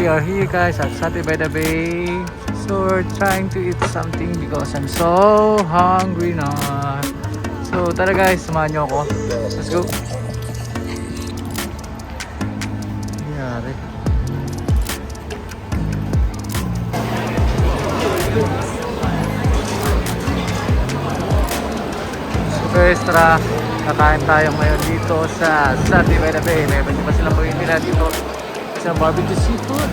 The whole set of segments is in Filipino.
we are here guys at Satay by the Bay. So we're trying to eat something because I'm so hungry na. So tara guys, samahan nyo ako. Let's go. Nangyari. So guys, tara. Kakain tayo ngayon dito sa Satay by the Bay. May iba pa silang pagkain nila dito. Isang barbecue seafood.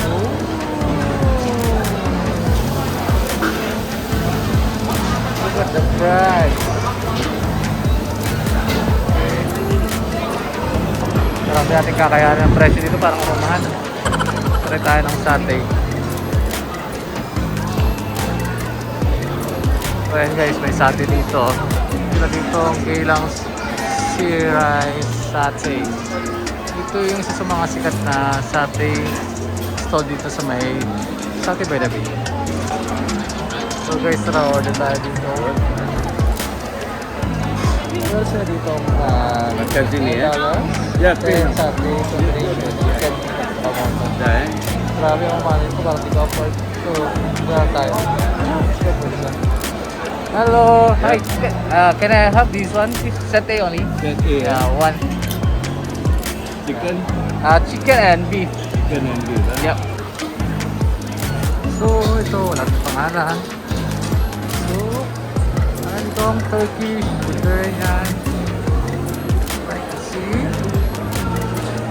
Oh. Look at the price. Marami natin kakayanin ang presyo dito, parang mamahan. Try tayo ng satay. So ayan guys, may satay dito. Dito ang kailang siray satay. Ito yung isa sa mga sikat na satay stall dito sa may Satay by the Bay. So guys, tara, order tayo dito. Meron sila dito ang Yeah, premium. satay combination. Chicken pamoto. Grabe ang mahal ito, parang di ko afford. So, order tayo. Hello, hi. Can I have this one? Satay only? One. Chicken? Chicken and beef. Chicken and beef. Yep. So, ito, wala itong pangalan. So, itong Turkish burger yan. Like to see.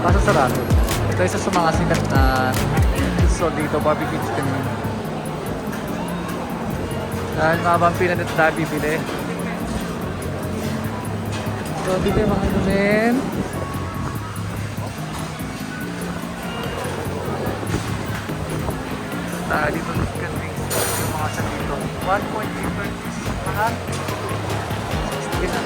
Kaso sarado. Ito isa sa mga sikat na so dito, barbecue chicken. Dahil mabang pinanit na bibili. So, bili mga inumin. Tayo dito ng chicken wings. Yung mga sa dito. 1.8 per piece. Mahal. 60 na.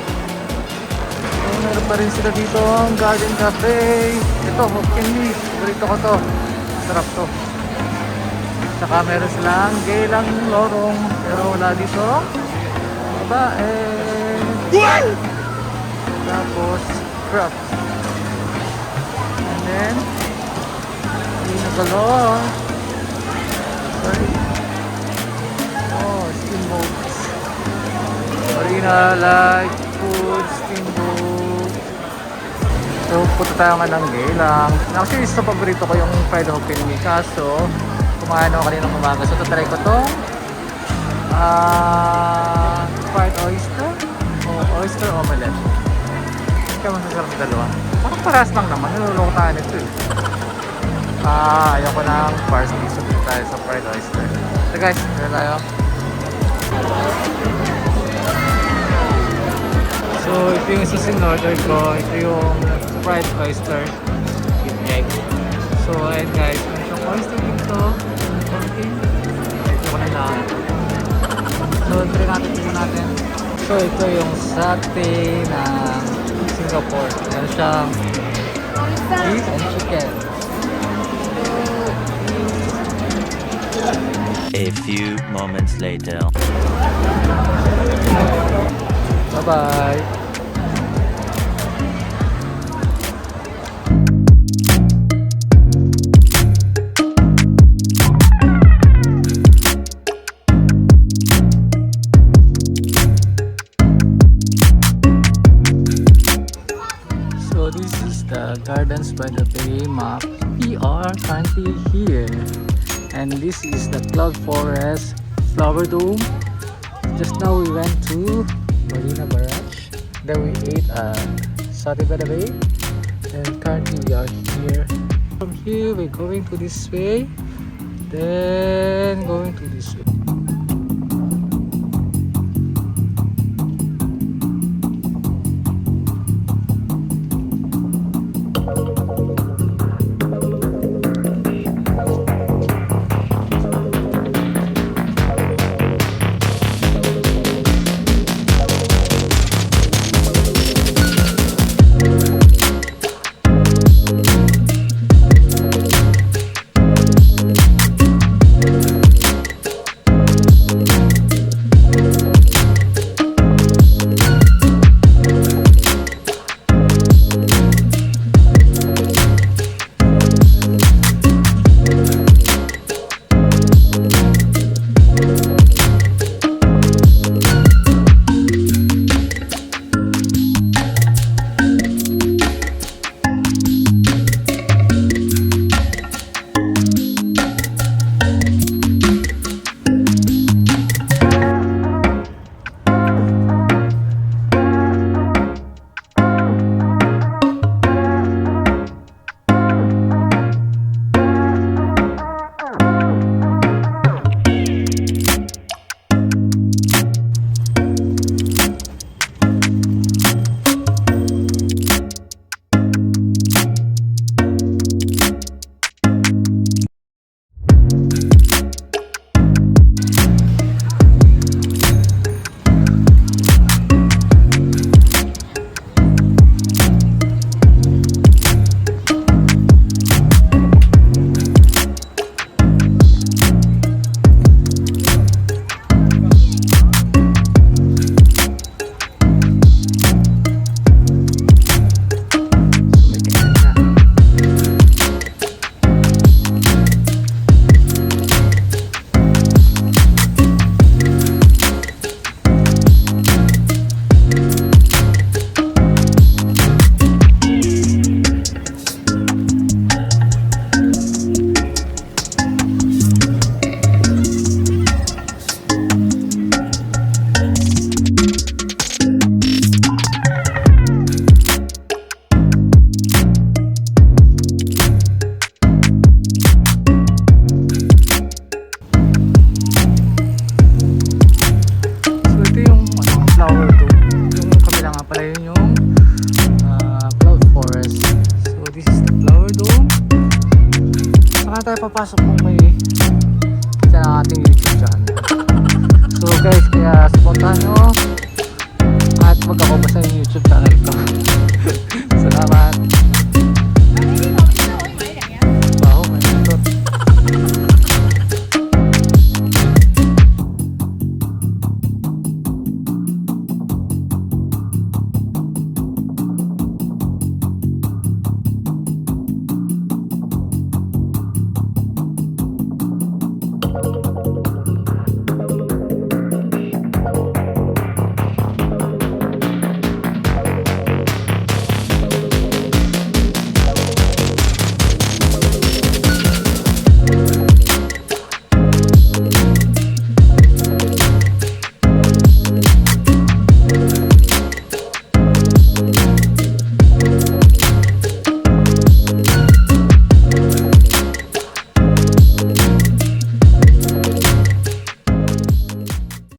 So, meron pa rin sila dito ang garden cafe. Ito, Hokkien Mee. Burrito ko to. Sarap to. Saka meron silang gaylang lorong. Pero wala dito. Babae. Tapos, crab. And then, galore. Sorry. Oh, steamboats. Marina like food, steamboat. So, punta tayo nga ng gaylang. Actually, isa paborito ko yung fried Hokkien Mee. Kaso, kumain ako kaninang umaga. So, tatry ko itong fried oyster o oyster omelette. Kaya masasarap na dalawa. Parang parehas lang naman. Niluloko tayo nito eh. Ayoko ng parsley. So, dito tayo sa fried oyster. So guys, dito tayo. So, ito yung isa sinorder ko. Ito yung fried oyster with egg. So, ayan guys. Meron siyang oyster dito. Ito ko na lang. So, try natin. So, ito yung satay ng Singapore. Meron siyang beef and chicken. A few moments later. Bye-bye. So this is the Gardens by the Bay map. We are currently here. And this is the Cloud Forest Flower Dome. Just now we went to Marina Barrage. Then we ate Satay by the Bay. And currently we are here. From here we're going to this way. Then going to this way. papasok kung may sa ating YouTube channel. So guys, kaya supportahan nyo at wag ako basta yung YouTube channel